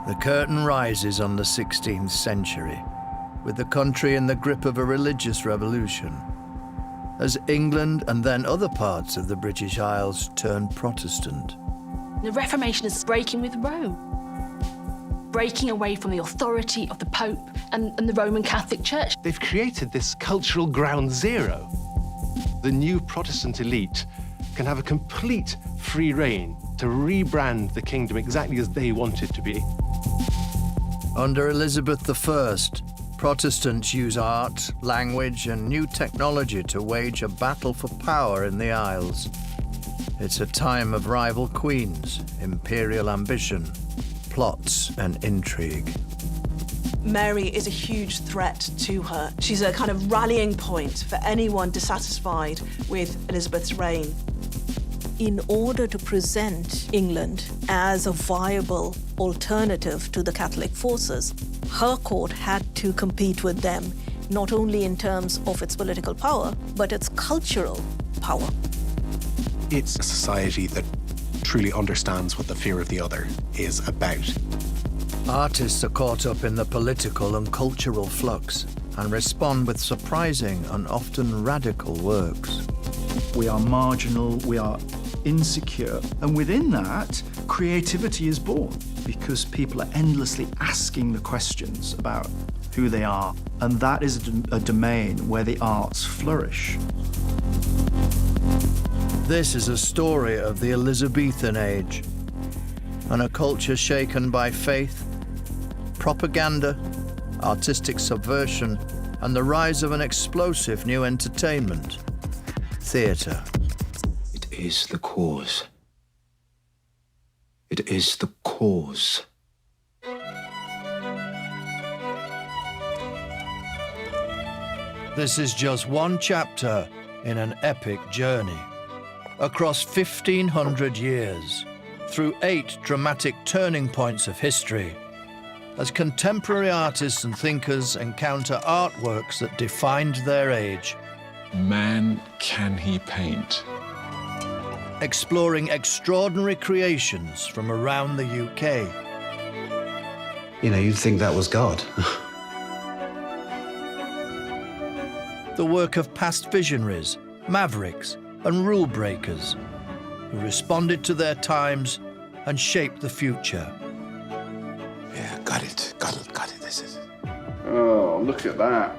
The curtain rises on the 16th century, with the country in the grip of a religious revolution, as England and then other parts of the British Isles turn Protestant. The Reformation is breaking with Rome, breaking away from the authority of the Pope and the Roman Catholic Church. They've created this cultural ground zero. The new Protestant elite can have a complete free rein to rebrand the kingdom exactly as they want it to be. Under Elizabeth I, Protestants use art, language, and new technology to wage a battle for power in the Isles. It's a time of rival queens, imperial ambition, plots, and intrigue. Mary is a huge threat to her. She's a kind of rallying point for anyone dissatisfied with Elizabeth's reign. In order to present England as a viable alternative to the Catholic forces, her court had to compete with them, not only in terms of its political power, but its cultural power. It's a society that truly understands what the fear of the other is about. Artists are caught up in the political and cultural flux and respond with surprising and often radical works. We are marginal, we are insecure, and within that, creativity is born because people are endlessly asking the questions about who they are, and that is a domain where the arts flourish. This is a story of the Elizabethan age and a culture shaken by faith, propaganda, artistic subversion, and the rise of an explosive new entertainment, theatre. It is the cause. It is the cause. This is just one chapter in an epic journey. Across 1,500 years, through 8 dramatic turning points of history, as contemporary artists and thinkers encounter artworks that defined their age. Man, can he paint? Exploring extraordinary creations from around the UK. You know, you'd think that was God. The work of past visionaries, mavericks, and rule breakers who responded to their times and shaped the future. Yeah, got it. This is it. Oh, look at that.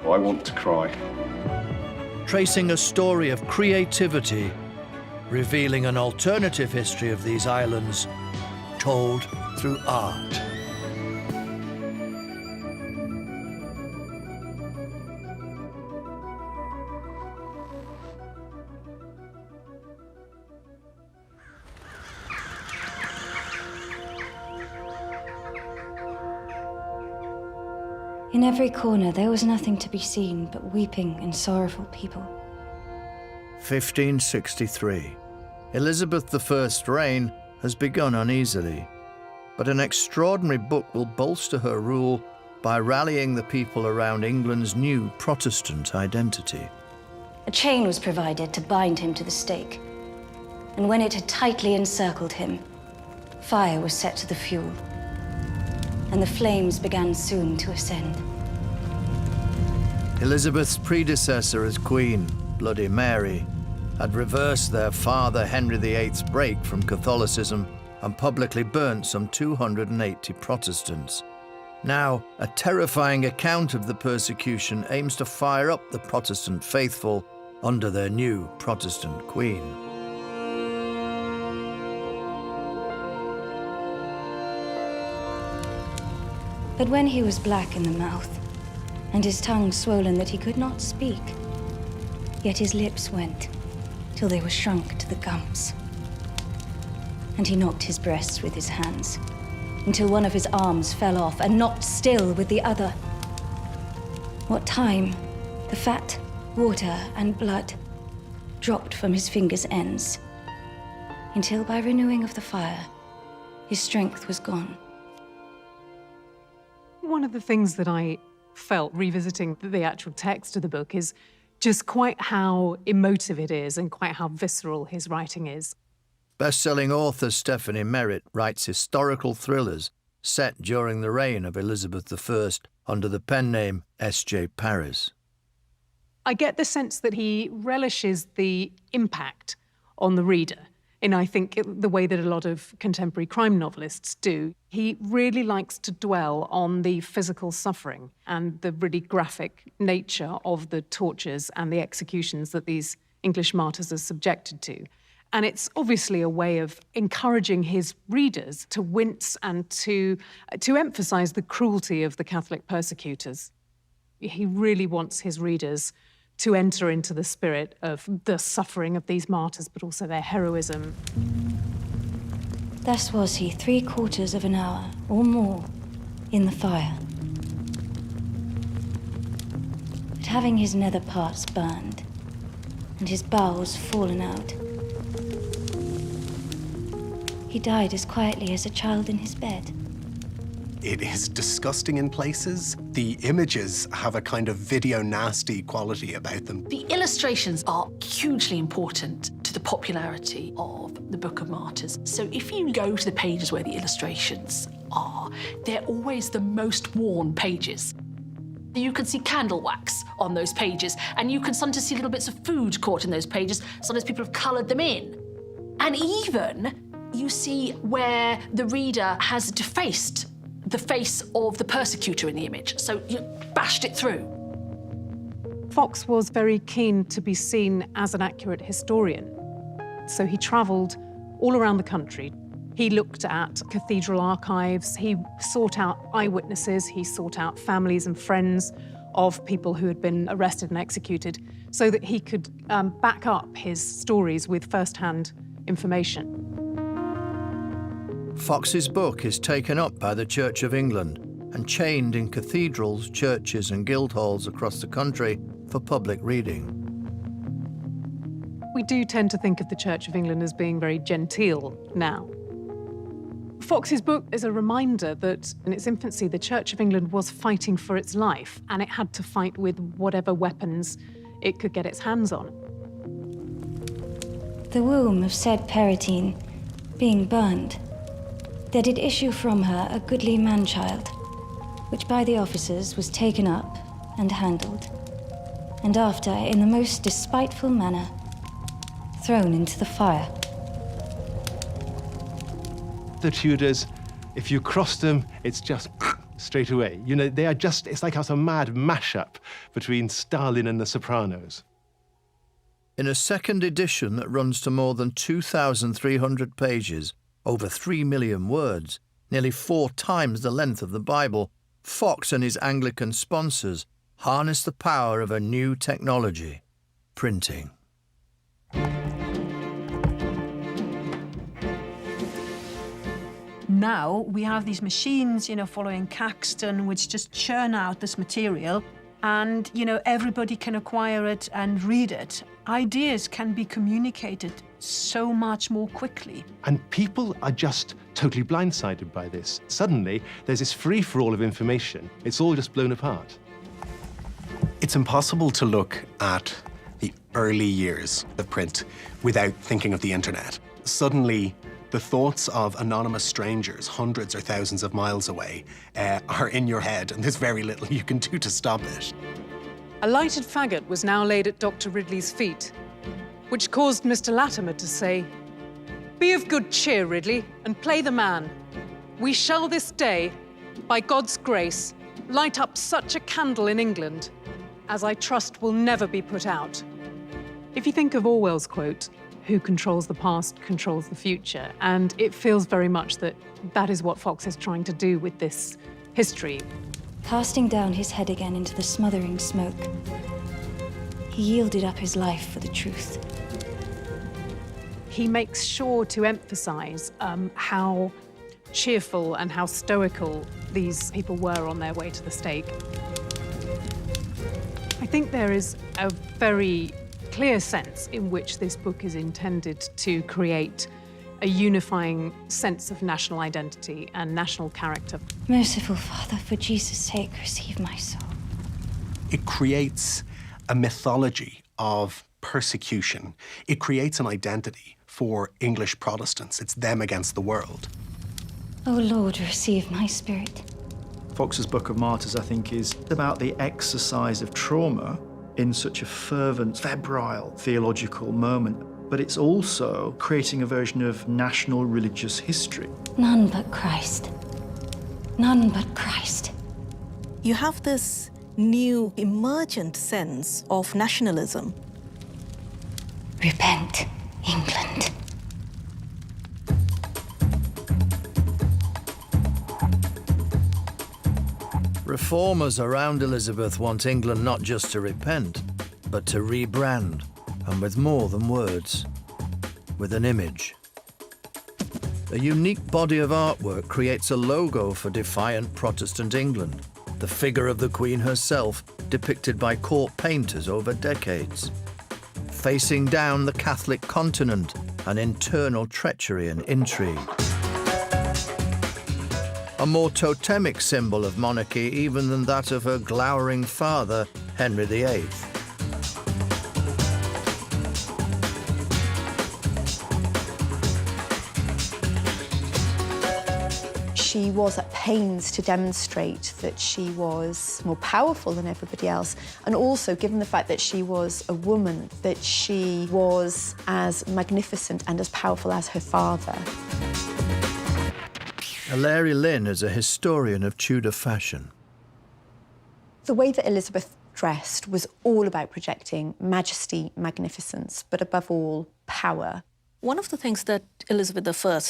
I want to cry. Tracing a story of creativity, revealing an alternative history of these islands, told through art. In every corner, there was nothing to be seen but weeping and sorrowful people. 1563. Elizabeth I's reign has begun uneasily, but an extraordinary book will bolster her rule by rallying the people around England's new Protestant identity. A chain was provided to bind him to the stake, and when it had tightly encircled him, fire was set to the fuel, and the flames began soon to ascend. Elizabeth's predecessor as Queen, Bloody Mary, had reversed their father Henry VIII's break from Catholicism and publicly burnt some 280 Protestants. Now, a terrifying account of the persecution aims to fire up the Protestant faithful under their new Protestant Queen. But when he was black in the mouth, and his tongue swollen that he could not speak, yet his lips went, till they were shrunk to the gums. And he knocked his breasts with his hands, until one of his arms fell off, and knocked still with the other. What time the fat, water, and blood dropped from his fingers' ends, until by renewing of the fire, his strength was gone. One of the things that I felt revisiting the actual text of the book is just quite how emotive it is and quite how visceral his writing is. Best-selling author Stephanie Merritt writes historical thrillers set during the reign of Elizabeth I under the pen name S.J. Paris. I get the sense that he relishes the impact on the reader in, I think, the way that a lot of contemporary crime novelists do. He really likes to dwell on the physical suffering and the really graphic nature of the tortures and the executions that these English martyrs are subjected to. And it's obviously a way of encouraging his readers to wince and to emphasize the cruelty of the Catholic persecutors. He really wants his readers to enter into the spirit of the suffering of these martyrs, but also their heroism. Thus was he 3/4 of an hour or more in the fire. But having his nether parts burned and his bowels fallen out, he died as quietly as a child in his bed. It is disgusting in places. The images have a kind of video nasty quality about them. The illustrations are hugely important to the popularity of the Book of Martyrs. So if you go to the pages where the illustrations are, they're always the most worn pages. You can see candle wax on those pages, and you can sometimes see little bits of food caught in those pages. Sometimes people have coloured them in. And even you see where the reader has defaced the face of the persecutor in the image. So you bashed it through. Foxe was very keen to be seen as an accurate historian. So he travelled all around the country. He looked at cathedral archives, he sought out eyewitnesses, he sought out families and friends of people who had been arrested and executed so that he could back up his stories with first-hand information. Foxe's book is taken up by the Church of England and chained in cathedrals, churches and guildhalls across the country for public reading. We do tend to think of the Church of England as being very genteel now. Foxe's book is a reminder that in its infancy, the Church of England was fighting for its life, and it had to fight with whatever weapons it could get its hands on. The womb of said Peritine being burned, there did issue from her a goodly man-child, which by the officers was taken up and handled, and after, in the most despiteful manner, thrown into the fire. The Tudors, if you cross them, it's just straight away. You know, they are just, it's like a mad mashup between Stalin and the Sopranos. In a second edition that runs to more than 2,300 pages, over 3 million words, nearly 4 times the length of the Bible, Foxe and his Anglican sponsors harness the power of a new technology, printing. Now we have these machines, following Caxton, which just churn out this material, and, everybody can acquire it and read it. Ideas can be communicated so much more quickly. And people are just totally blindsided by this. Suddenly, there's this free-for-all of information. It's all just blown apart. It's impossible to look at the early years of print without thinking of the internet. Suddenly, the thoughts of anonymous strangers, hundreds or thousands of miles away, are in your head, and there's very little you can do to stop it. A lighted faggot was now laid at Dr. Ridley's feet, which caused Mr. Latimer to say, "Be of good cheer, Ridley, and play the man. We shall this day, by God's grace, light up such a candle in England as I trust will never be put out." If you think of Orwell's quote, "Who controls the past controls the future," and it feels very much that that is what Foxe is trying to do with this history. Casting down his head again into the smothering smoke, he yielded up his life for the truth. He makes sure to emphasize how cheerful and how stoical these people were on their way to the stake. I think there is a very clear sense in which this book is intended to create a unifying sense of national identity and national character. Merciful Father, for Jesus' sake, receive my soul. It creates a mythology of persecution. It creates an identity for English Protestants. It's them against the world. O Lord, receive my spirit. Foxe's Book of Martyrs, I think, is about the exercise of trauma in such a fervent, febrile theological moment. But it's also creating a version of national religious history. None but Christ. None but Christ. You have this new emergent sense of nationalism. Repent, England. Reformers around Elizabeth want England not just to repent, but to rebrand, and with more than words, with an image. A unique body of artwork creates a logo for defiant Protestant England, the figure of the Queen herself, depicted by court painters over decades. Facing down the Catholic continent, an internal treachery and intrigue. A more totemic symbol of monarchy even than that of her glowering father, Henry VIII. She was at pains to demonstrate that she was more powerful than everybody else, and also, given the fact that she was a woman, that she was as magnificent and as powerful as her father. Hilary Lynn is a historian of Tudor fashion. The way that Elizabeth dressed was all about projecting majesty, magnificence, but above all, power. One of the things that Elizabeth I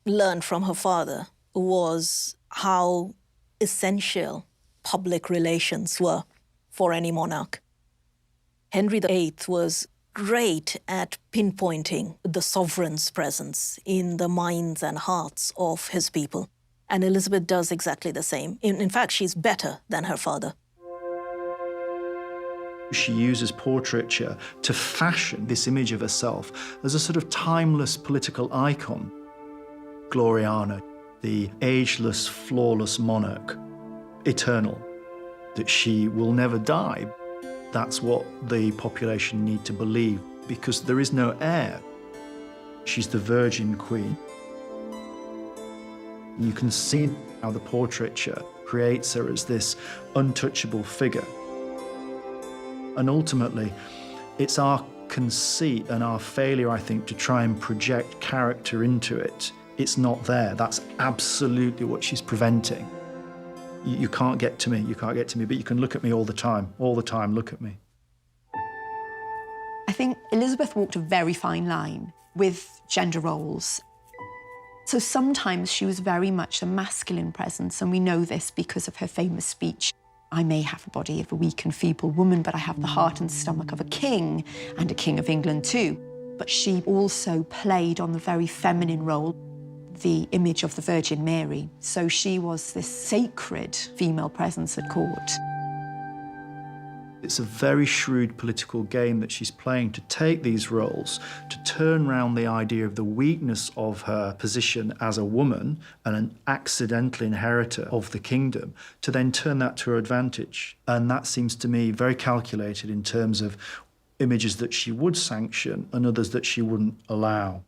learned from her father was how essential public relations were for any monarch. Henry VIII was great at pinpointing the sovereign's presence in the minds and hearts of his people. And Elizabeth does exactly the same. In fact, she's better than her father. She uses portraiture to fashion this image of herself as a sort of timeless political icon. Gloriana, the ageless, flawless monarch, eternal, that she will never die. That's what the population need to believe, because there is no heir. She's the Virgin Queen. You can see how the portraiture creates her as this untouchable figure. And ultimately, it's our conceit and our failure, I think, to try and project character into it. It's not there. That's absolutely what she's preventing. You can't get to me, you can't get to me, but you can look at me all the time, look at me. I think Elizabeth walked a very fine line with gender roles. So sometimes she was very much a masculine presence, and we know this because of her famous speech, "I may have a body of a weak and feeble woman, but I have the heart and stomach of a king, and a king of England too." But she also played on the very feminine role, the image of the Virgin Mary. So she was this sacred female presence at court. It's a very shrewd political game that she's playing to take these roles, to turn around the idea of the weakness of her position as a woman and an accidental inheritor of the kingdom, to then turn that to her advantage. And that seems to me very calculated in terms of images that she would sanction and others that she wouldn't allow.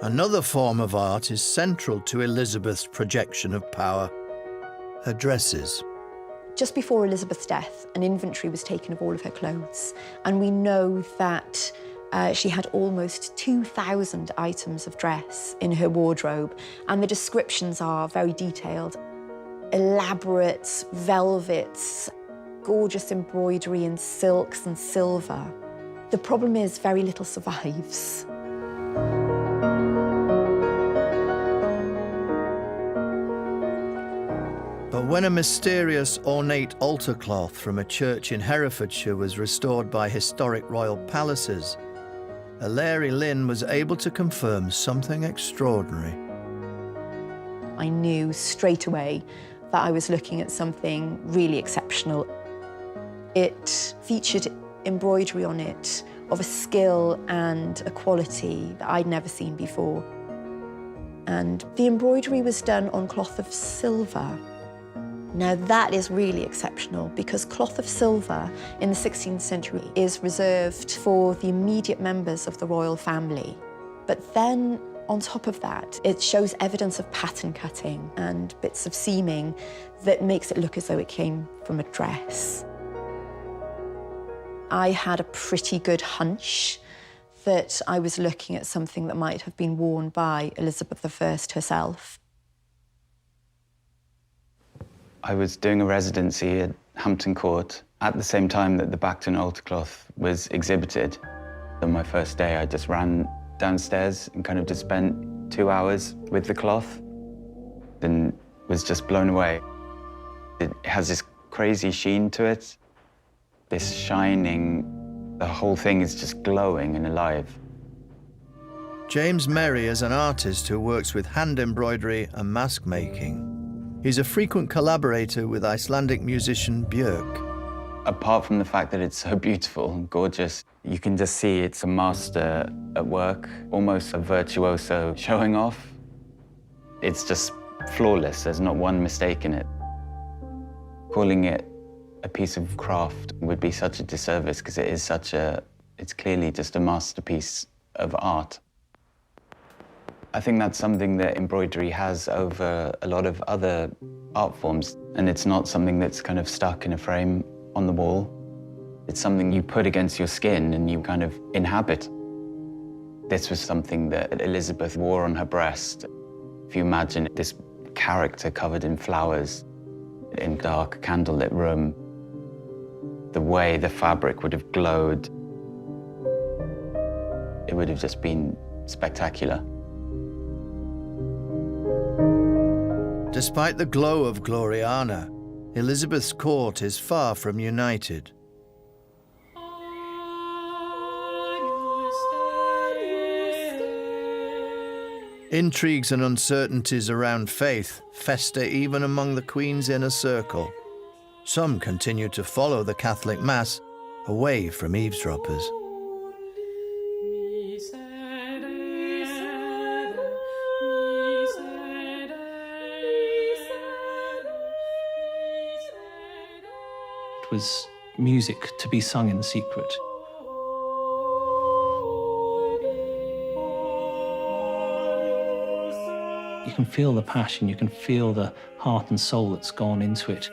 Another form of art is central to Elizabeth's projection of power: her dresses. Just before Elizabeth's death, an inventory was taken of all of her clothes, and we know that she had almost 2,000 items of dress in her wardrobe, and the descriptions are very detailed. Elaborate velvets, gorgeous embroidery in silks and silver. The problem is very little survives. But when a mysterious ornate altar cloth from a church in Herefordshire was restored by historic royal palaces, Hilary Lynn was able to confirm something extraordinary. I knew straight away that I was looking at something really exceptional. It featured embroidery on it of a skill and a quality that I'd never seen before. And the embroidery was done on cloth of silver. Now that is really exceptional, because cloth of silver in the 16th century is reserved for the immediate members of the royal family. But then On top of that, it shows evidence of pattern cutting and bits of seaming that makes it look as though it came from a dress. I had a pretty good hunch that I was looking at something that might have been worn by Elizabeth I herself. I was doing a residency at Hampton Court at the same time that the Bacton Altar Cloth was exhibited. On my first day, I just ran downstairs and kind of just spent 2 hours with the cloth and was just blown away. It has this crazy sheen to it, this shining, the whole thing is just glowing and alive. James Merry is an artist who works with hand embroidery and mask making. He's a frequent collaborator with Icelandic musician Björk. Apart from the fact that it's so beautiful and gorgeous, you can just see it's a master at work, almost a virtuoso showing off. It's just flawless, there's not one mistake in it. Calling it a piece of craft would be such a disservice because it is it's clearly just a masterpiece of art. I think that's something that embroidery has over a lot of other art forms, and it's not something that's kind of stuck in a frame on the wall. It's something you put against your skin and you kind of inhabit. This was something that Elizabeth wore on her breast. If you imagine this character covered in flowers in a dark, candlelit room, the way the fabric would have glowed, it would have just been spectacular. Despite the glow of Gloriana, Elizabeth's court is far from united. Intrigues and uncertainties around faith fester even among the Queen's inner circle. Some continue to follow the Catholic Mass away from eavesdroppers. It was music to be sung in secret. You can feel the passion, you can feel the heart and soul that's gone into it,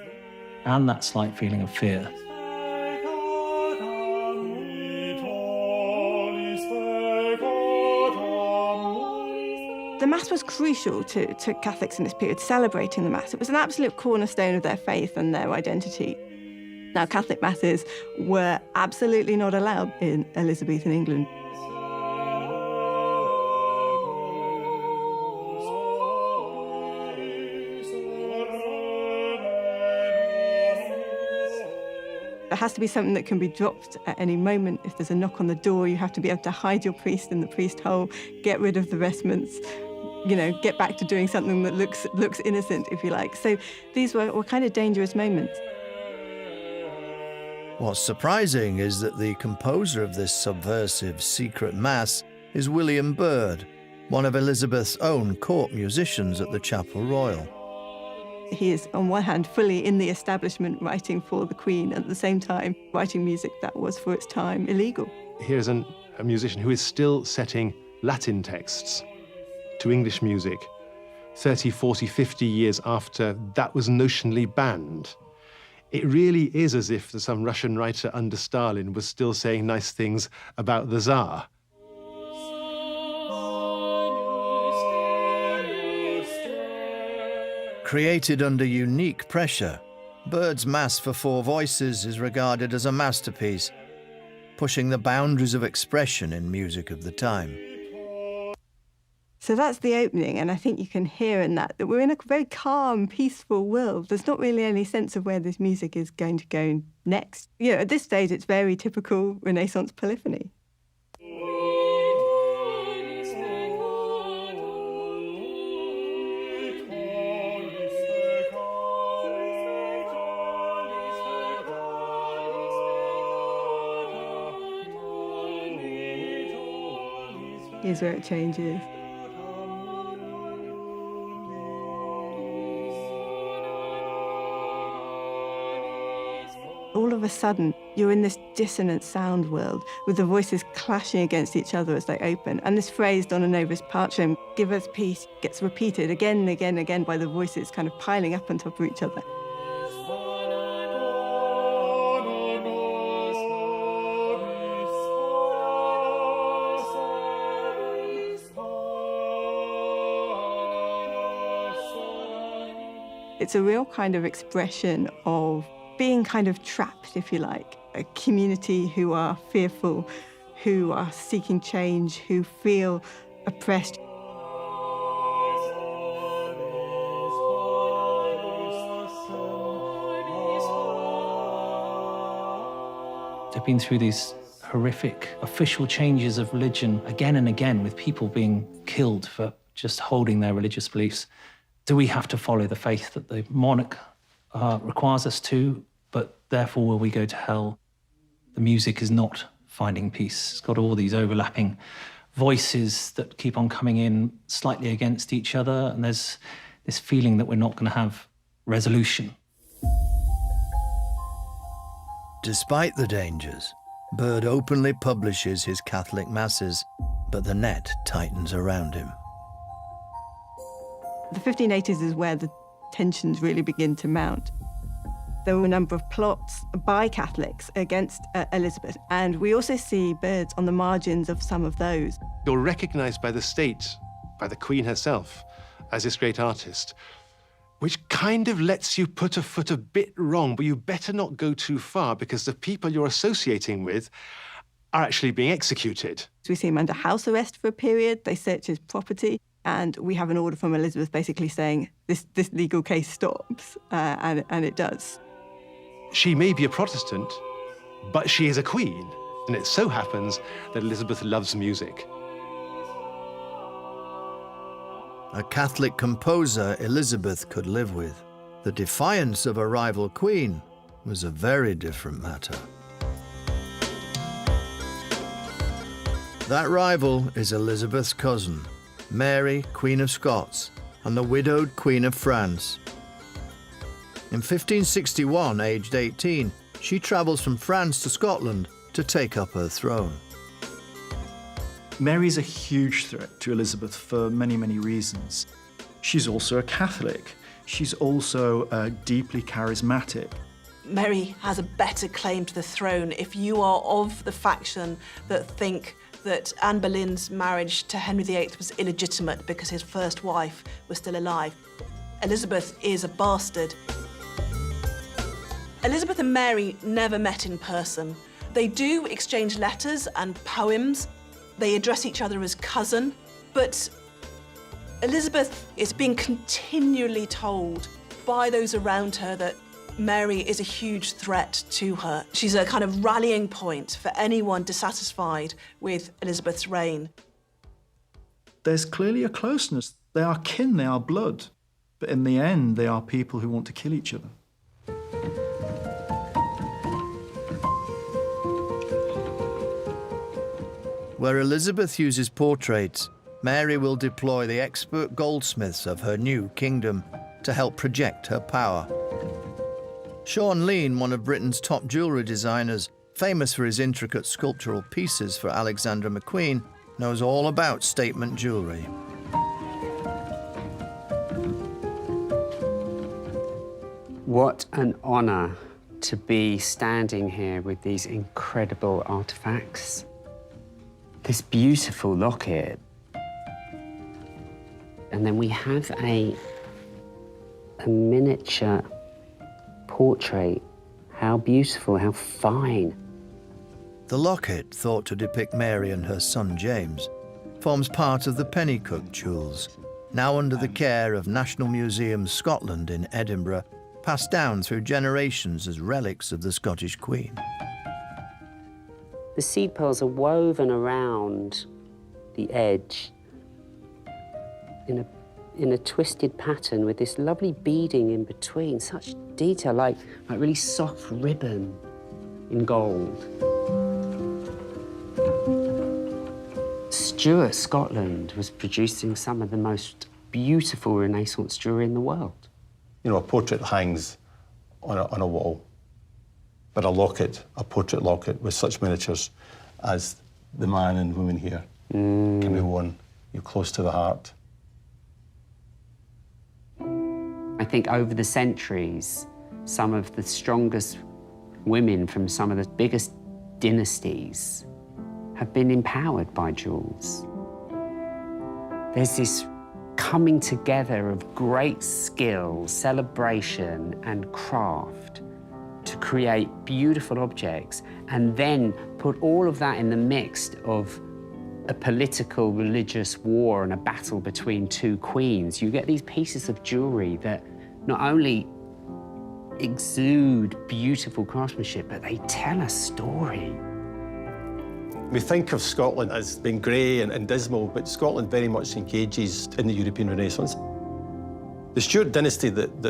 and that slight feeling of fear. The Mass was crucial to Catholics in this period, celebrating the Mass. It was an absolute cornerstone of their faith and their identity. Now, Catholic Masses were absolutely not allowed in Elizabethan England. There has to be something that can be dropped at any moment. If there's a knock on the door, you have to be able to hide your priest in the priest hole, get rid of the vestments, you know, get back to doing something that looks innocent, if you like. So these were kind of dangerous moments. What's surprising is that the composer of this subversive secret mass is William Byrd, one of Elizabeth's own court musicians at the Chapel Royal. He is, on one hand, fully in the establishment writing for the Queen, at the same time writing music that was, for its time, illegal. Here's a musician who is still setting Latin texts to English music 30, 40, 50 years after that was notionally banned. It really is as if some Russian writer under Stalin was still saying nice things about the Tsar. Created under unique pressure, Byrd's Mass for Four Voices is regarded as a masterpiece, pushing the boundaries of expression in music of the time. So that's the opening, and I think you can hear in that we're in a very calm, peaceful world. There's not really any sense of where this music is going to go next. You know, at this stage, it's very typical Renaissance polyphony. Here's where it changes. All of of a sudden, you're in this dissonant sound world with the voices clashing against each other as they open. And this phrase, Donna Nova's Pacem, give us peace, gets repeated again and again and again by the voices kind of piling up on top of each other. It's a real kind of expression of being kind of trapped, if you like, a community who are fearful, who are seeking change, who feel oppressed. They've been through these horrific official changes of religion again and again, with people being killed for just holding their religious beliefs. Do we have to follow the faith that the monarch requires us to, but therefore will we go to hell? The music is not finding peace. It's got all these overlapping voices that keep on coming in slightly against each other, and there's this feeling that we're not going to have resolution. Despite the dangers, Byrd openly publishes his Catholic masses, but the net tightens around him. The 1580s is where the tensions really begin to mount. There were a number of plots by Catholics against Elizabeth, and we also see Byrds on the margins of some of those. You're recognized by the state, by the Queen herself, as this great artist, which kind of lets you put a foot a bit wrong, but you better not go too far because the people you're associating with are actually being executed. We see him under house arrest for a period. They search his property. And we have an order from Elizabeth basically saying this legal case stops, and it does. She may be a Protestant, but she is a queen. And it so happens that Elizabeth loves music. A Catholic composer Elizabeth could live with. The defiance of a rival queen was a very different matter. That rival is Elizabeth's cousin, Mary, Queen of Scots, and the widowed Queen of France. In 1561, aged 18, she travels from France to Scotland to take up her throne. Mary's a huge threat to Elizabeth for many, many reasons. She's also a Catholic. She's also deeply charismatic. Mary has a better claim to the throne if you are of the faction that think that Anne Boleyn's marriage to Henry VIII was illegitimate because his first wife was still alive. Elizabeth is a bastard. Elizabeth and Mary never met in person. They do exchange letters and poems. They address each other as cousin, but Elizabeth is being continually told by those around her that Mary is a huge threat to her. She's a kind of rallying point for anyone dissatisfied with Elizabeth's reign. There's clearly a closeness. They are kin, they are blood. But in the end, they are people who want to kill each other. Where Elizabeth uses portraits, Mary will deploy the expert goldsmiths of her new kingdom to help project her power. Sean Lean, one of Britain's top jewellery designers, famous for his intricate sculptural pieces for Alexandra McQueen, knows all about statement jewellery. What an honour to be standing here with these incredible artefacts. This beautiful locket. And then we have a miniature portrait. How beautiful, how fine. The locket, thought to depict Mary and her son James, forms part of the Pennycook jewels, now under the care of National Museums Scotland in Edinburgh, passed down through generations as relics of the Scottish Queen. The seed pearls are woven around the edge in a twisted pattern with this lovely beading in between, such detail, like really soft ribbon in gold. Stuart, Scotland, was producing some of the most beautiful Renaissance jewellery in the world. You know, a portrait hangs on a wall. But a locket, a portrait locket with such miniatures as the man and woman here can be worn close to the heart. I think over the centuries, some of the strongest women from some of the biggest dynasties have been empowered by jewels. There's this coming together of great skill, celebration, and craft to create beautiful objects, and then put all of that in the mix of a political, religious war and a battle between two queens. You get these pieces of jewelry that not only exude beautiful craftsmanship, but they tell a story. We think of Scotland as being grey and dismal, but Scotland very much engages in the European Renaissance. The Stuart dynasty that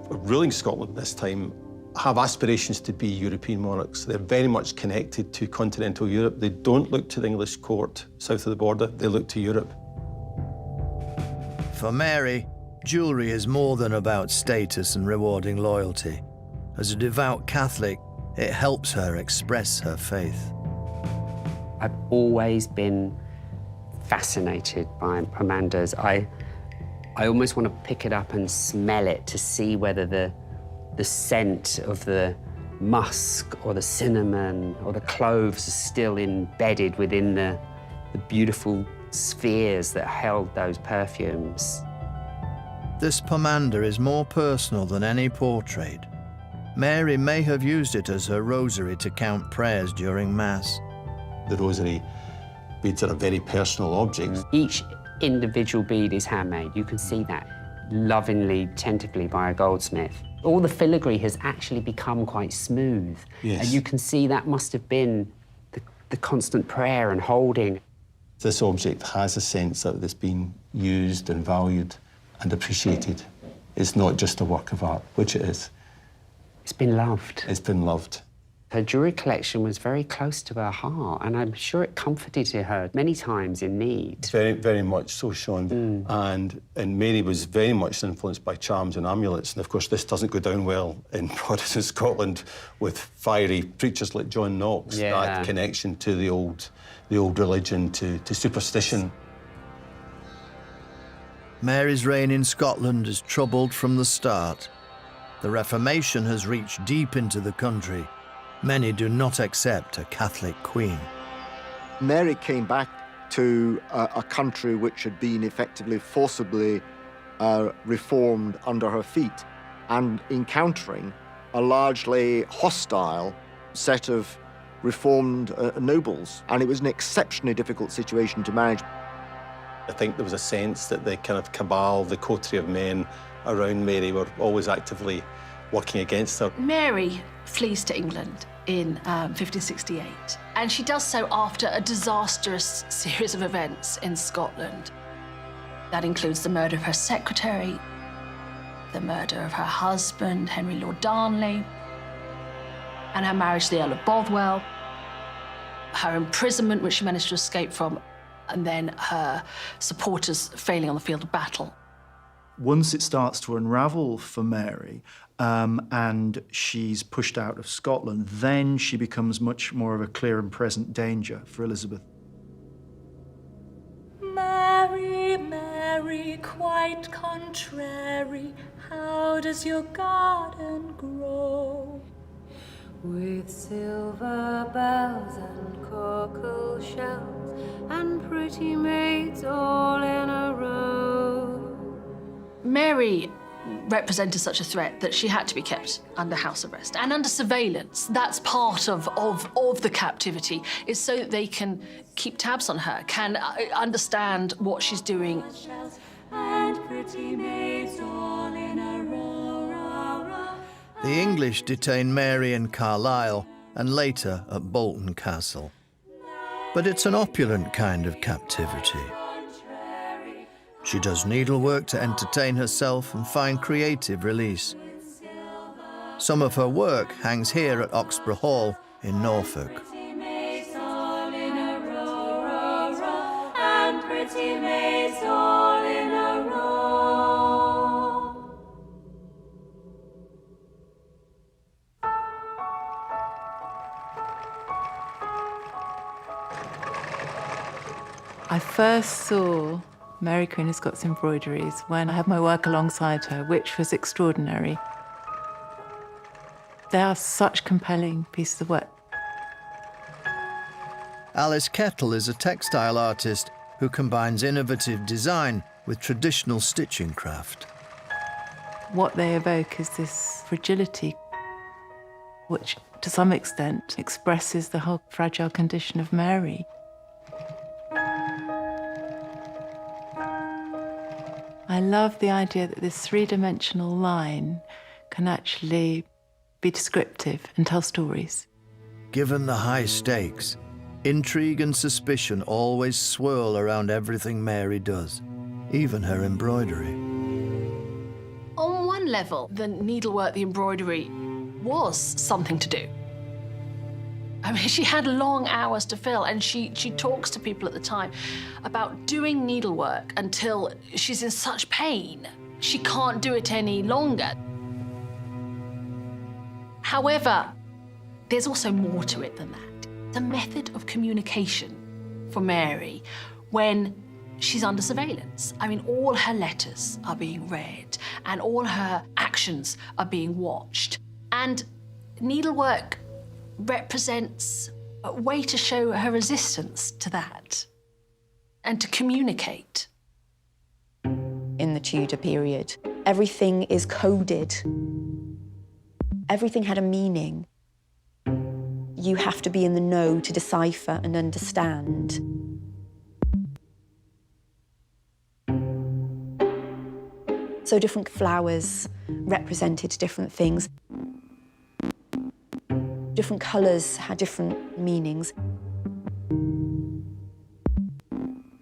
were ruling Scotland this time have aspirations to be European monarchs. They're very much connected to continental Europe. They don't look to the English court south of the border, they look to Europe. For Mary, jewellery is more than about status and rewarding loyalty. As a devout Catholic, it helps her express her faith. I've always been fascinated by Amanda's. I almost want to pick it up and smell it to see whether the scent of the musk or the cinnamon or the cloves are still embedded within the beautiful spheres that held those perfumes. This pomander is more personal than any portrait. Mary may have used it as her rosary to count prayers during Mass. The rosary beads are a very personal object. Each individual bead is handmade. You can see that lovingly, tentatively by a goldsmith. All the filigree has actually become quite smooth. Yes. And you can see that must have been the constant prayer and holding. This object has a sense that it's been used and valued and appreciated. It's not just a work of art, which it is. It's been loved. It's been loved. Her jewellery collection was very close to her heart, and I'm sure it comforted her many times in need. Very, very much so, Sean. And Mary was very much influenced by charms and amulets. And of course, this doesn't go down well in Protestant Scotland with fiery preachers like John Knox. Yeah. That connection to the old religion, to superstition. Mary's reign in Scotland is troubled from the start. The Reformation has reached deep into the country. Many do not accept a Catholic queen. Mary came back to a country which had been effectively forcibly reformed under her feet, and encountering a largely hostile set of reformed nobles. And it was an exceptionally difficult situation to manage. I think there was a sense that the kind of cabal, the coterie of men around Mary were always actively working against her. Mary flees to England in 1568, and she does so after a disastrous series of events in Scotland. That includes the murder of her secretary, the murder of her husband, Henry Lord Darnley, and her marriage to the Earl of Bothwell, her imprisonment, which she managed to escape from, and then her supporters failing on the field of battle. Once it starts to unravel for Mary, and she's pushed out of Scotland, then she becomes much more of a clear and present danger for Elizabeth. Mary, Mary, quite contrary, how does your garden grow? With silver bells and cockle shells and pretty maids all in a row. Mary represented such a threat that she had to be kept under house arrest and under surveillance. That's part of the captivity, is so that they can keep tabs on her, can understand what she's doing. The English detained Mary in Carlisle and later at Bolton Castle. But it's an opulent kind of captivity. She does needlework to entertain herself and find creative release. Some of her work hangs here at Oxburgh Hall in Norfolk. I first saw Mary Queen of Scots embroideries when I had my work alongside her, which was extraordinary. They are such compelling pieces of work. Alice Kettle is a textile artist who combines innovative design with traditional stitching craft. What they evoke is this fragility, which to some extent expresses the whole fragile condition of Mary. I love the idea that this three-dimensional line can actually be descriptive and tell stories. Given the high stakes, intrigue and suspicion always swirl around everything Mary does, even her embroidery. On one level, the needlework, the embroidery, was something to do. I mean, she had long hours to fill, and she talks to people at the time about doing needlework until she's in such pain. She can't do it any longer. However, there's also more to it than that. It's a method of communication for Mary when she's under surveillance. I mean, all her letters are being read and all her actions are being watched. And needlework represents a way to show her resistance to that and to communicate. In the Tudor period, everything is coded. Everything had a meaning. You have to be in the know to decipher and understand. So different flowers represented different things. Different colours had different meanings.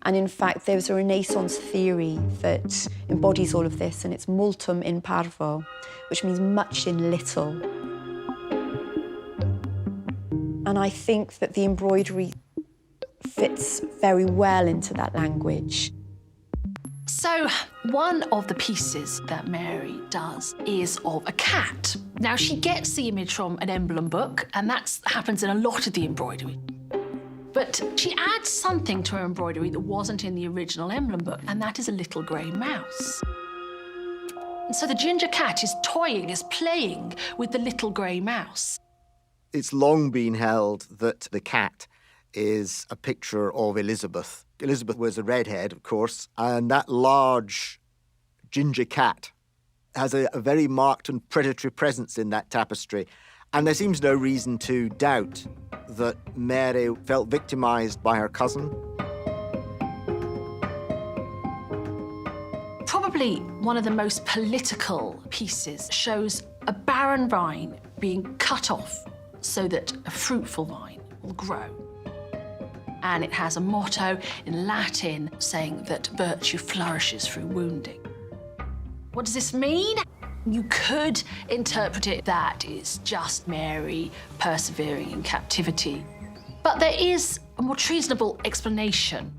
And in fact, there's a Renaissance theory that embodies all of this, and it's multum in parvo, which means much in little. And I think that the embroidery fits very well into that language. So one of the pieces that Mary does is of a cat. Now, she gets the image from an emblem book, and that happens in a lot of the embroidery. But she adds something to her embroidery that wasn't in the original emblem book, and that is a little grey mouse. And so the ginger cat is toying, is playing with the little grey mouse. It's long been held that the cat is a picture of Elizabeth. Elizabeth was a redhead, of course, and that large ginger cat has a very marked and predatory presence in that tapestry. And there seems no reason to doubt that Mary felt victimised by her cousin. Probably one of the most political pieces shows a barren vine being cut off so that a fruitful vine will grow. And it has a motto in Latin saying that virtue flourishes through wounding. What does this mean? You could interpret it that is just Mary persevering in captivity. But there is a more treasonable explanation,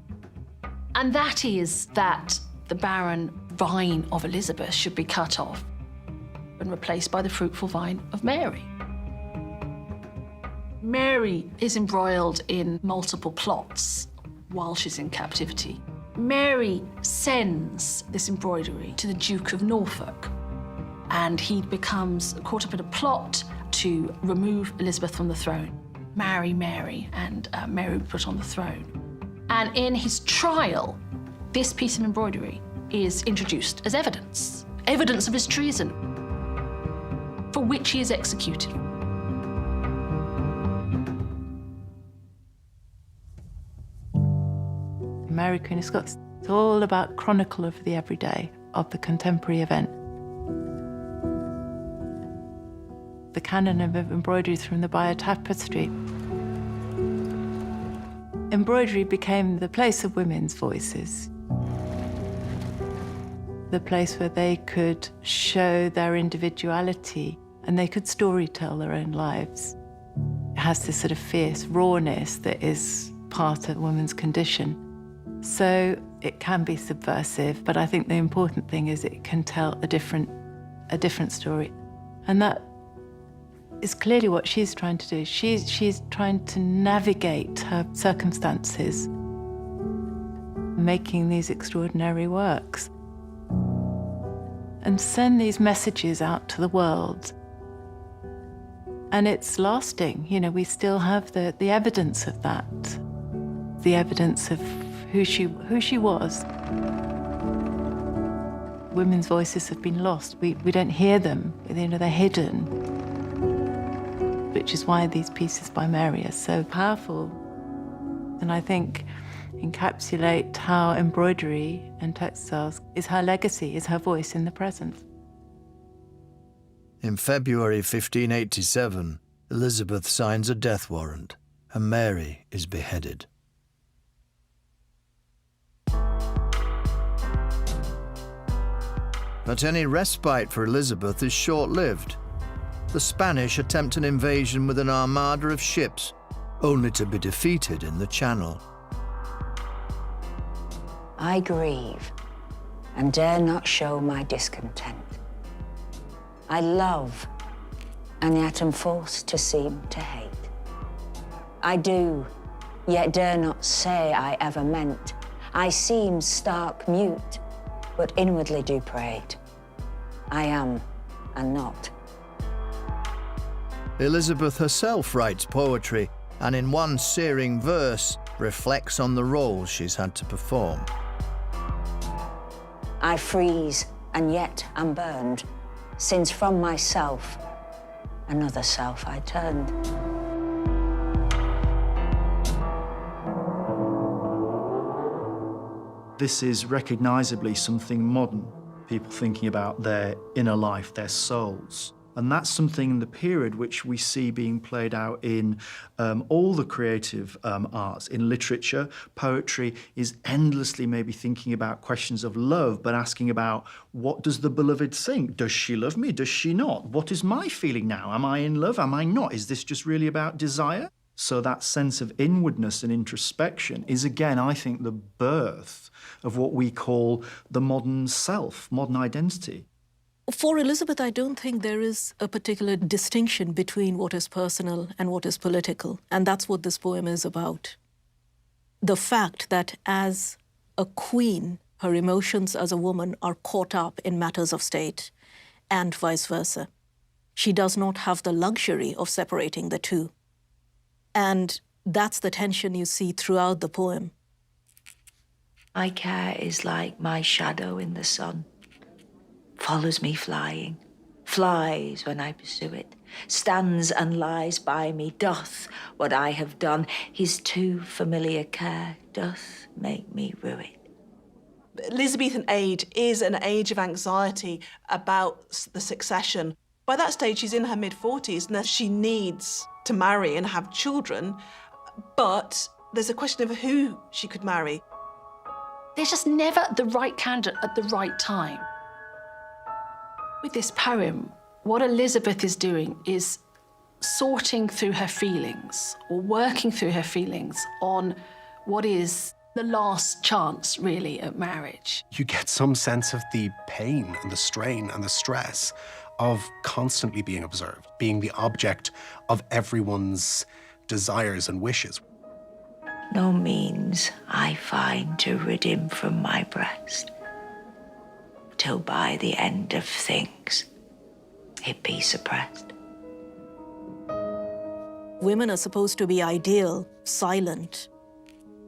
and that is that the barren vine of Elizabeth should be cut off and replaced by the fruitful vine of Mary. Mary is embroiled in multiple plots while she's in captivity. Mary sends this embroidery to the Duke of Norfolk, and he becomes caught up in a plot to remove Elizabeth from the throne, marry Mary, and Mary put on the throne. And in his trial, this piece of embroidery is introduced as evidence of his treason, for which he is executed. Mary Queen of Scots, it's all about chronicle of the everyday, of the contemporary event. The canon of embroidery from the Bayeux Tapestry. Embroidery became the place of women's voices, the place where they could show their individuality and they could storytell their own lives. It has this sort of fierce rawness that is part of a woman's condition. So it can be subversive, but I think the important thing is it can tell a different story. And that is clearly what she's trying to do. She's trying to navigate her circumstances making these extraordinary works and send these messages out to the world. And it's lasting. You know, we still have the evidence of that, the evidence of who she was. Women's voices have been lost. We don't hear them. You know, they're hidden, which is why these pieces by Mary are so powerful. And I think encapsulate how embroidery and textiles is her legacy, is her voice in the present. In February 1587, Elizabeth signs a death warrant and Mary is beheaded. But any respite for Elizabeth is short-lived. The Spanish attempt an invasion with an armada of ships, only to be defeated in the Channel. I grieve and dare not show my discontent. I love, and yet am forced to seem to hate. I do, yet dare not say I ever meant. I seem stark mute, but inwardly do prate. I am, and not. Elizabeth herself writes poetry, and in one searing verse reflects on the roles she's had to perform. I freeze, and yet am burned, since from myself, another self I turned. This is recognisably something modern, people thinking about their inner life, their souls. And that's something in the period which we see being played out in all the creative arts. In literature, poetry is endlessly maybe thinking about questions of love, but asking about, what does the beloved think? Does she love me? Does she not? What is my feeling now? Am I in love? Am I not? Is this just really about desire? So that sense of inwardness and introspection is, again, I think, the birth of what we call the modern self, modern identity. For Elizabeth, I don't think there is a particular distinction between what is personal and what is political, and that's what this poem is about. The fact that as a queen, her emotions as a woman are caught up in matters of state, and vice versa. She does not have the luxury of separating the two. And that's the tension you see throughout the poem. My care is like my shadow in the sun. Follows me flying, flies when I pursue it, stands and lies by me, doth what I have done. His too familiar care doth make me rue it. Elizabethan age is an age of anxiety about the succession. By that stage, she's in her mid-40s, and she needs to marry and have children, but there's a question of who she could marry. There's just never the right candidate at the right time. With this poem, what Elizabeth is doing is sorting through her feelings, or working through her feelings on what is the last chance, really, at marriage. You get some sense of the pain and the strain and the stress of constantly being observed, being the object of everyone's desires and wishes. No means I find to rid him from my breast, till by the end of things it be suppressed. Women are supposed to be ideal, silent,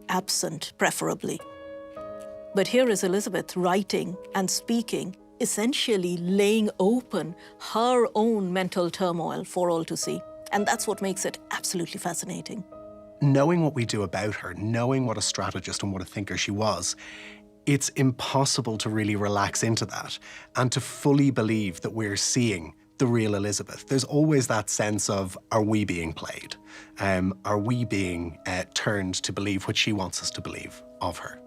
absent, preferably. But here is Elizabeth writing and speaking, essentially laying open her own mental turmoil for all to see. And that's what makes it absolutely fascinating. Knowing what we do about her, knowing what a strategist and what a thinker she was, it's impossible to really relax into that and to fully believe that we're seeing the real Elizabeth. There's always that sense of, are we being played? Are we being turned to believe what she wants us to believe of her?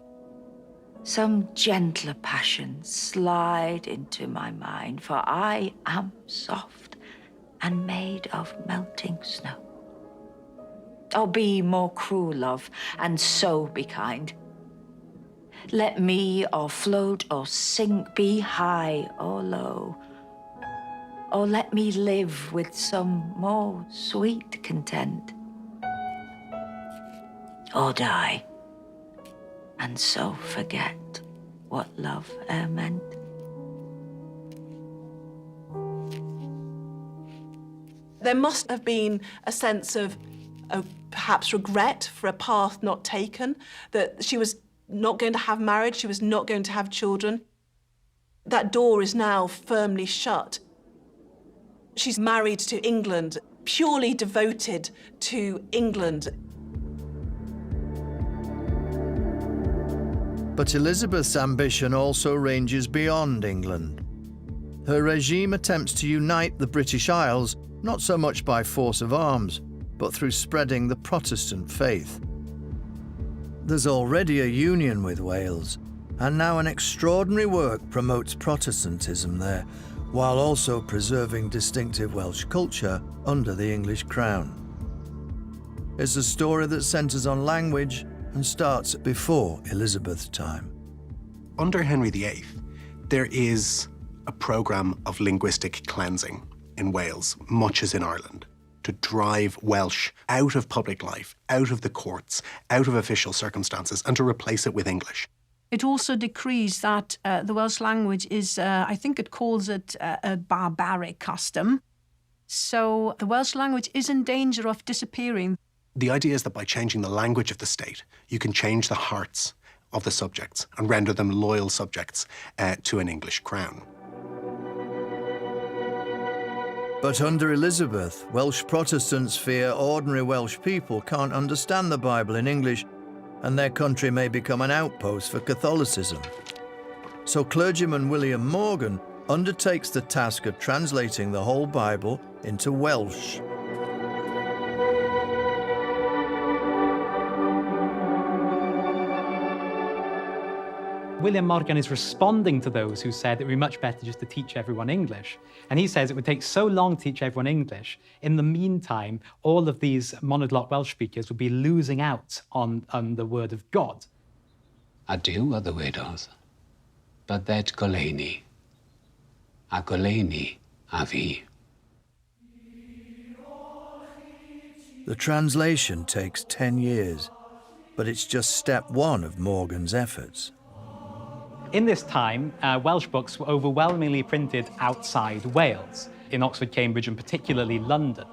Some gentler passions slide into my mind, for I am soft and made of melting snow. Oh, be more cruel, love, and so be kind. Let me or float or sink, be high or low, or let me live with some more sweet content, or die and so forget what love e'er meant. There must have been a sense of perhaps regret for a path not taken, that she was not going to have marriage, she was not going to have children. That door is now firmly shut. She's married to England, purely devoted to England. But Elizabeth's ambition also ranges beyond England. Her regime attempts to unite the British Isles, not so much by force of arms, but through spreading the Protestant faith. There's already a union with Wales, and now an extraordinary work promotes Protestantism there, while also preserving distinctive Welsh culture under the English crown. It's a story that centres on language and starts before Elizabeth's time. Under Henry VIII, there is a programme of linguistic cleansing in Wales, much as in Ireland, to drive Welsh out of public life, out of the courts, out of official circumstances, and to replace it with English. It also decrees that the Welsh language is, I think it calls it a barbaric custom. So the Welsh language is in danger of disappearing. The idea is that by changing the language of the state, you can change the hearts of the subjects and render them loyal subjects to an English crown. But under Elizabeth, Welsh Protestants fear ordinary Welsh people can't understand the Bible in English, and their country may become an outpost for Catholicism. So clergyman William Morgan undertakes the task of translating the whole Bible into Welsh. William Morgan is responding to those who said it would be much better just to teach everyone English. And he says it would take so long to teach everyone English. In the meantime, all of these monoglot Welsh speakers would be losing out on the word of God. Ydyw o ddywedodd, bydded goleuni, a goleuni a fi. The translation takes 10 years, but it's just step one of Morgan's efforts. In this time, Welsh books were overwhelmingly printed outside Wales, in Oxford, Cambridge, and particularly London,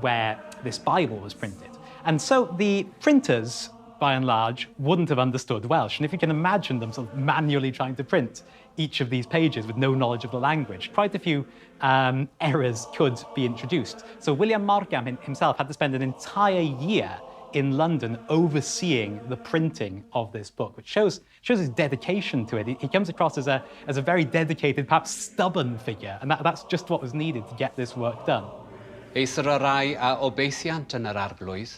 where this Bible was printed. And so the printers, by and large, wouldn't have understood Welsh. And if you can imagine them sort of manually trying to print each of these pages with no knowledge of the language, quite a few errors could be introduced. So William Morgan himself had to spend an entire year in London overseeing the printing of this book, which shows his dedication to it. He comes across as a very dedicated, perhaps stubborn figure, and that's just what was needed to get this work done. Eithir y rai a obeithiant yn yr arglwydd,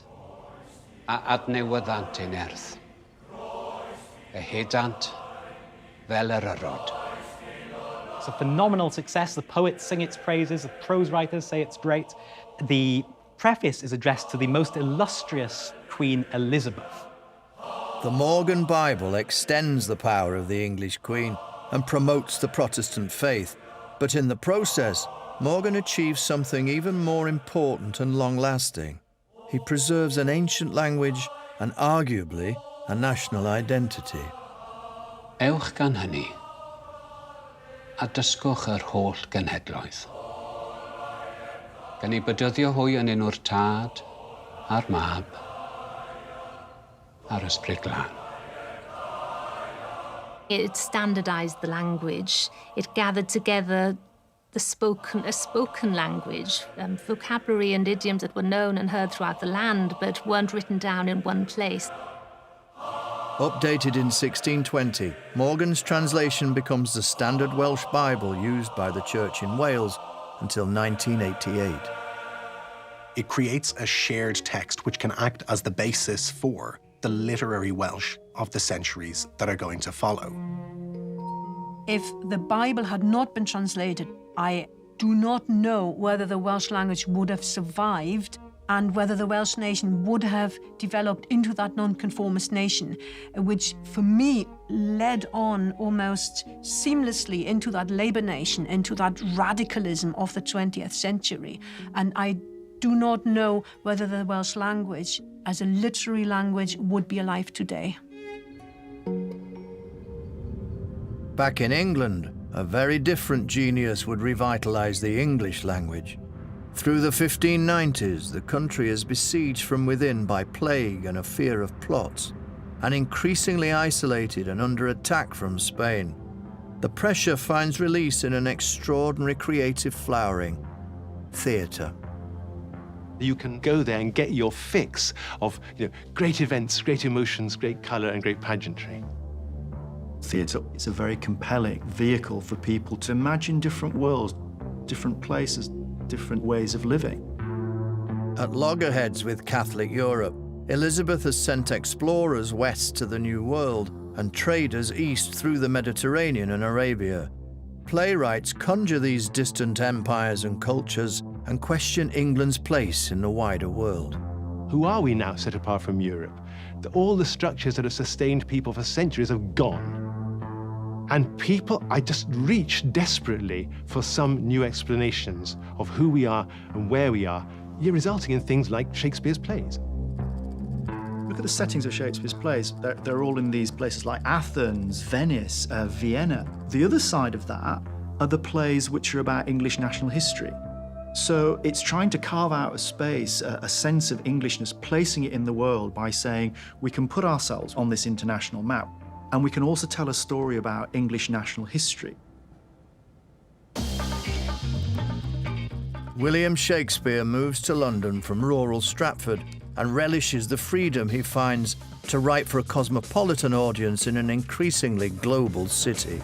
a adnewyddant ein erth, y hedant fel yr yrod. It's a phenomenal success. The poets sing its praises, the prose writers say it's great. The preface is addressed to the most illustrious Queen Elizabeth. The Morgan Bible extends the power of the English Queen and promotes the Protestant faith, but in the process, Morgan achieves something even more important and long-lasting. He preserves an ancient language and arguably a national identity. Ewch gan hynny, a dysgwch yr holl genhedloedd. Gan I bydyddio hwy yn enw'r tad, a'r mab, a'r ysbryd glân. It standardized the language. It gathered together a spoken language, vocabulary and idioms that were known and heard throughout the land, but weren't written down in one place. Updated in 1620, Morgan's translation becomes the standard Welsh Bible used by the Church in Wales until 1988. It creates a shared text which can act as the basis for the literary Welsh of the centuries that are going to follow. If the Bible had not been translated, I do not know whether the Welsh language would have survived and whether the Welsh nation would have developed into that nonconformist nation, which for me led on almost seamlessly into that Labour nation, into that radicalism of the 20th century. And I do not know whether the Welsh language as a literary language would be alive today. Back in England, a very different genius would revitalise the English language. Through the 1590s, the country is besieged from within by plague and a fear of plots, and increasingly isolated and under attack from Spain. The pressure finds release in an extraordinary creative flowering: theatre. You can go there and get your fix of great events, great emotions, great colour and great pageantry. Theatre is a very compelling vehicle for people to imagine different worlds, different places, different ways of living. At loggerheads with Catholic Europe, Elizabeth has sent explorers west to the New World and traders east through the Mediterranean and Arabia. Playwrights conjure these distant empires and cultures and question England's place in the wider world. Who are we now set apart from Europe? All the structures that have sustained people for centuries have gone. And people, I just reach desperately for some new explanations of who we are and where we are, resulting in things like Shakespeare's plays. Look at the settings of Shakespeare's plays. They're all in these places like Athens, Venice, Vienna. The other side of that are the plays which are about English national history. So it's trying to carve out a space, a sense of Englishness, placing it in the world by saying we can put ourselves on this international map, and we can also tell a story about English national history. William Shakespeare moves to London from rural Stratford and relishes the freedom he finds to write for a cosmopolitan audience in an increasingly global city.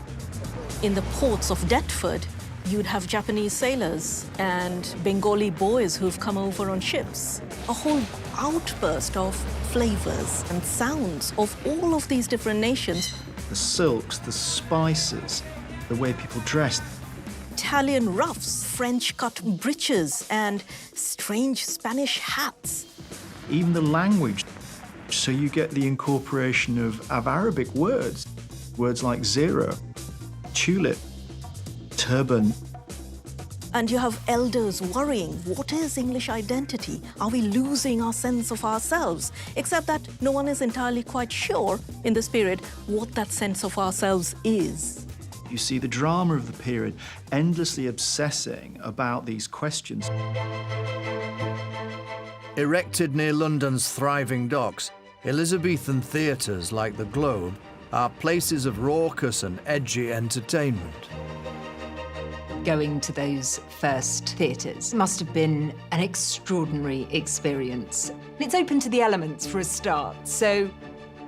In the ports of Deptford, you'd have Japanese sailors and Bengali boys who've come over on ships. A whole outburst of flavors and sounds of all of these different nations. The silks, the spices, the way people dress. Italian ruffs, French-cut breeches, and strange Spanish hats. Even the language. So you get the incorporation of Arabic words. Words like zero, tulip, turban. And you have elders worrying, what is English identity? Are we losing our sense of ourselves? Except that no one is entirely quite sure in this period what that sense of ourselves is. You see the drama of the period endlessly obsessing about these questions. Erected near London's thriving docks, Elizabethan theatres like the Globe are places of raucous and edgy entertainment. Going to those first theatres must have been an extraordinary experience. It's open to the elements for a start, so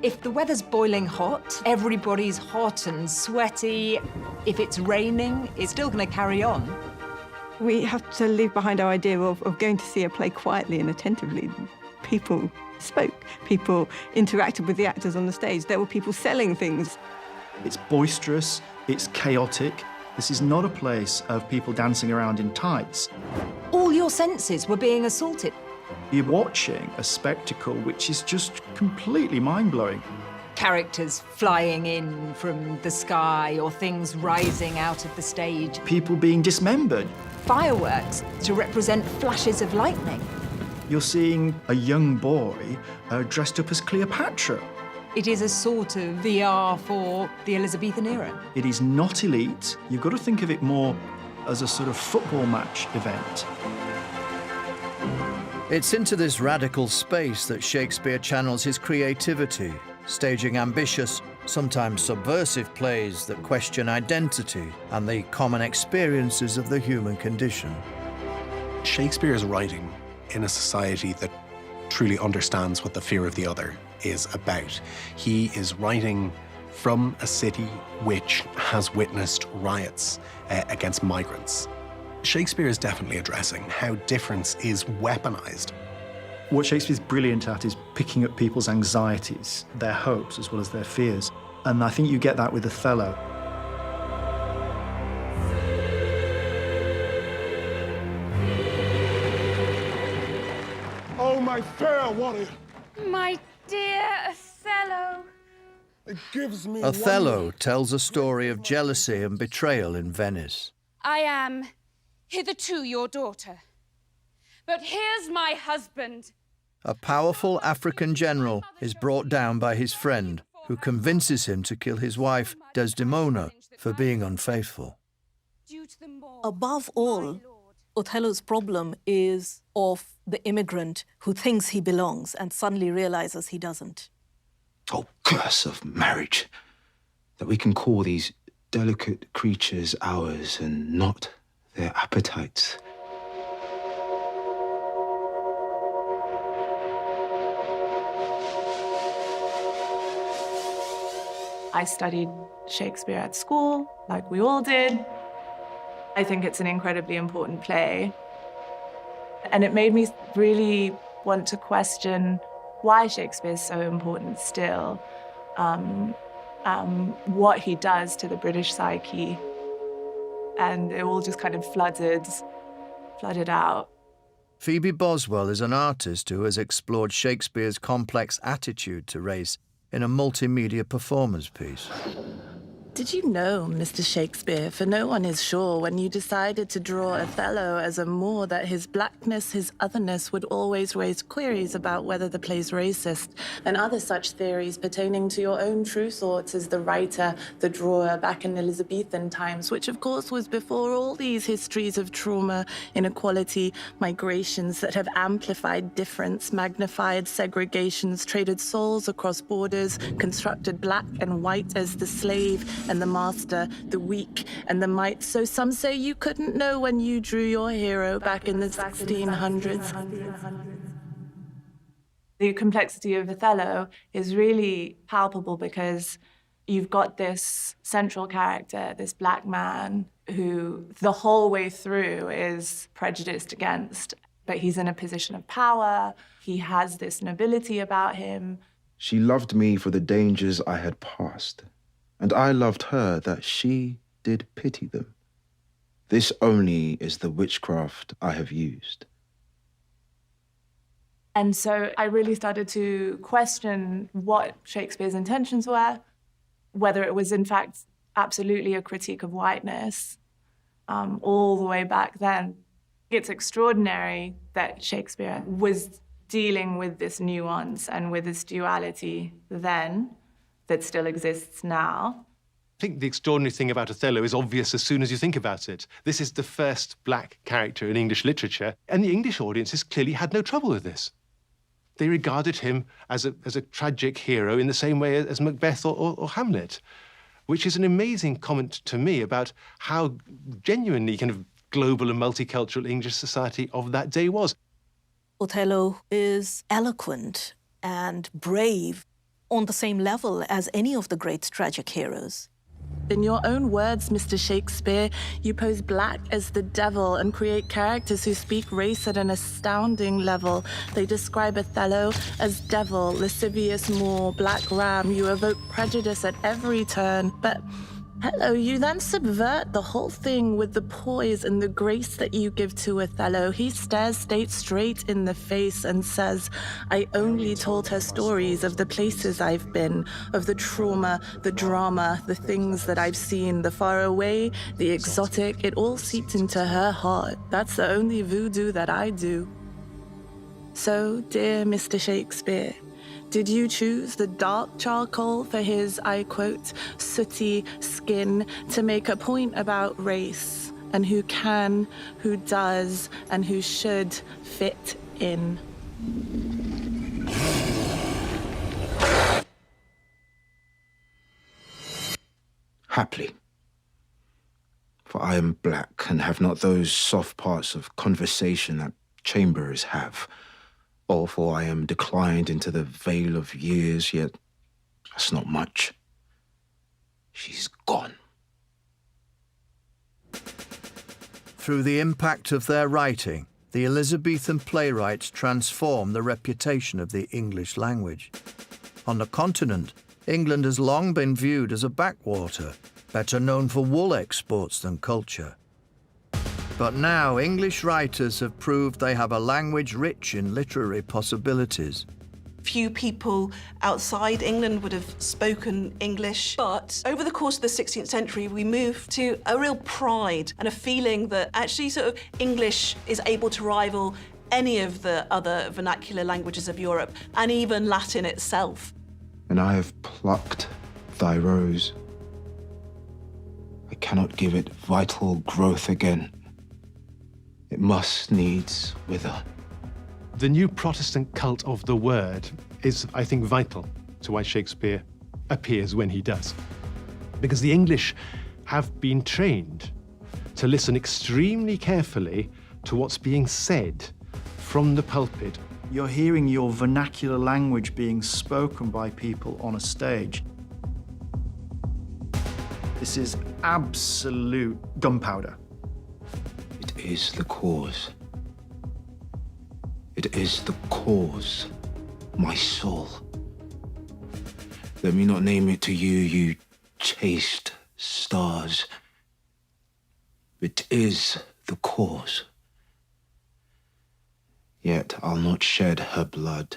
if the weather's boiling hot, everybody's hot and sweaty. If it's raining, it's still going to carry on. We have to leave behind our idea of going to see a play quietly and attentively. People spoke, people interacted with the actors on the stage. There were people selling things. It's boisterous, it's chaotic. This is not a place of people dancing around in tights. All your senses were being assaulted. You're watching a spectacle which is just completely mind-blowing. Characters flying in from the sky or things rising out of the stage. People being dismembered. Fireworks to represent flashes of lightning. You're seeing a young boy dressed up as Cleopatra. It is a sort of VR for the Elizabethan era. It is not elite. You've got to think of it more as a sort of football match event. It's into this radical space that Shakespeare channels his creativity, staging ambitious, sometimes subversive plays that question identity and the common experiences of the human condition. Shakespeare is writing in a society that truly understands what the fear of the other is about. He is writing from a city which has witnessed riots against migrants. Shakespeare is definitely addressing how difference is weaponized. What Shakespeare's brilliant at is picking up people's anxieties, their hopes as well as their fears. And I think you get that with Othello. Oh, my fair warrior! My dear Othello! It gives me Othello tells a story of jealousy and betrayal in Venice. I am hitherto your daughter, but here's my husband. A powerful African general is brought down by his friend, who convinces him to kill his wife, Desdemona, for being unfaithful. Above all, Othello's problem is of the immigrant who thinks he belongs and suddenly realizes he doesn't. Oh, curse of marriage, that we can call these delicate creatures ours and not their appetites. I studied Shakespeare at school, like we all did. I think it's an incredibly important play. And it made me really want to question why Shakespeare is so important still, what he does to the British psyche. And it all just kind of flooded out. Phoebe Boswell is an artist who has explored Shakespeare's complex attitude to race in a multimedia performance piece. Did you know, Mr. Shakespeare, for no one is sure when you decided to draw Othello as a Moor that his blackness, his otherness would always raise queries about whether the play's racist, and other such theories pertaining to your own true thoughts as the writer, the drawer, back in Elizabethan times, which of course was before all these histories of trauma, inequality, migrations that have amplified difference, magnified segregations, traded souls across borders, constructed black and white as the slave and the master, the weak and the might. So some say you couldn't know when you drew your hero back in the 1600s. The complexity of Othello is really palpable because you've got this central character, this black man, who the whole way through is prejudiced against, but he's in a position of power. He has this nobility about him. She loved me for the dangers I had passed, and I loved her that she did pity them. This only is the witchcraft I have used. And so I really started to question what Shakespeare's intentions were, whether it was in fact absolutely a critique of whiteness, all the way back then. It's extraordinary that Shakespeare was dealing with this nuance and with this duality then that still exists now. I think the extraordinary thing about Othello is obvious as soon as you think about it. This is the first black character in English literature, and the English audiences clearly had no trouble with this. They regarded him as a tragic hero in the same way as Macbeth or Hamlet, which is an amazing comment to me about how genuinely kind of global and multicultural English society of that day was. Othello is eloquent and brave on the same level as any of the great tragic heroes. In your own words, Mr. Shakespeare, you pose black as the devil and create characters who speak race at an astounding level. They describe Othello as devil, lascivious Moor, black ram. You evoke prejudice at every turn. But, hello, you then subvert the whole thing with the poise and the grace that you give to Othello. He stares State straight in the face and says, I only told her stories of the places I've been, of the trauma, the drama, the things that I've seen, the far away, the exotic. It all seeped into her heart. That's the only voodoo that I do. So, dear Mr. Shakespeare, did you choose the dark charcoal for his, I quote, sooty skin to make a point about race and who can, who does, and who should fit in? Haply. For I am black and have not those soft parts of conversation that chamberers have. Or for I am declined into the vale of years, yet that's not much. She's gone. Through the impact of their writing, the Elizabethan playwrights transformed the reputation of the English language. On the continent, England has long been viewed as a backwater, better known for wool exports than culture. But now English writers have proved they have a language rich in literary possibilities. Few people outside England would have spoken English, but over the course of the 16th century, we moved to a real pride and a feeling that actually sort of English is able to rival any of the other vernacular languages of Europe, and even Latin itself. and I have plucked thy rose. I cannot give it vital growth again. It must needs wither. The new Protestant cult of the word is, I think, vital to why Shakespeare appears when he does. Because the English have been trained to listen extremely carefully to what's being said from the pulpit. You're hearing your vernacular language being spoken by people on a stage. This is absolute gunpowder. It is the cause. It is the cause, my soul. Let me not name it to you, you chaste stars. It is the cause. Yet I'll not shed her blood,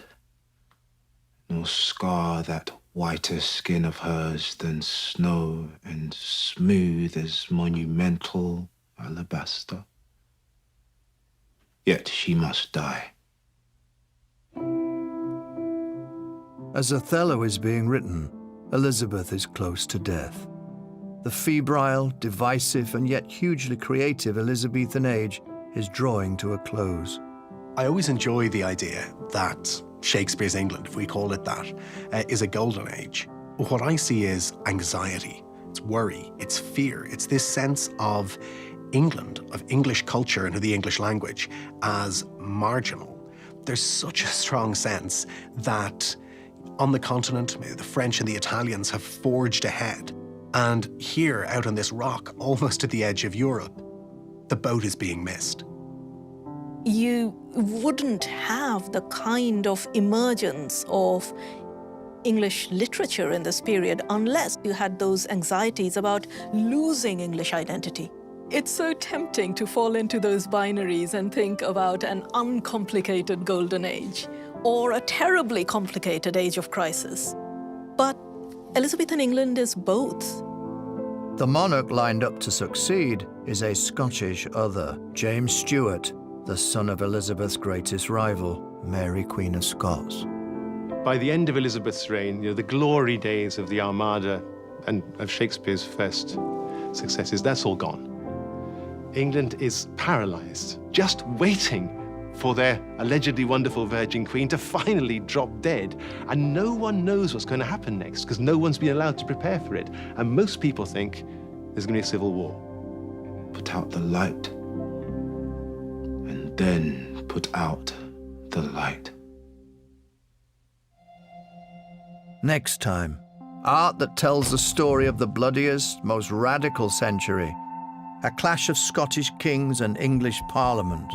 nor scar that whiter skin of hers than snow and smooth as monumental alabaster. Yet she must die. As Othello is being written, Elizabeth is close to death. The febrile, divisive, and yet hugely creative Elizabethan age is drawing to a close. I always enjoy the idea that Shakespeare's England, if we call it that, is a golden age. What I see is anxiety, it's worry, it's fear, it's this sense of England, of English culture and of the English language as marginal. There's such a strong sense that on the continent, the French and the Italians have forged ahead. And here, out on this rock, almost at the edge of Europe, the boat is being missed. You wouldn't have the kind of emergence of English literature in this period unless you had those anxieties about losing English identity. It's so tempting to fall into those binaries and think about an uncomplicated golden age or a terribly complicated age of crisis. But Elizabethan England is both. The monarch lined up to succeed is a Scottish other, James Stuart, the son of Elizabeth's greatest rival, Mary, Queen of Scots. By the end of Elizabeth's reign, the glory days of the Armada and of Shakespeare's first successes, that's all gone. England is paralyzed, just waiting for their allegedly wonderful Virgin Queen to finally drop dead. And no one knows what's going to happen next because no one's been allowed to prepare for it. And most people think there's going to be a civil war. Put out the light, and then put out the light. Next time, art that tells the story of the bloodiest, most radical century. A clash of Scottish kings and English Parliament.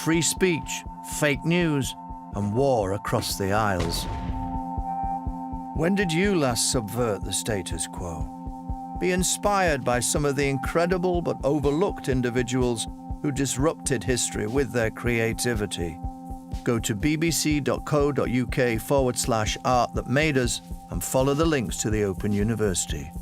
Free speech, fake news, and war across the Isles. When did you last subvert the status quo? Be inspired by some of the incredible but overlooked individuals who disrupted history with their creativity. Go to bbc.co.uk/art that made us and follow the links to the Open University.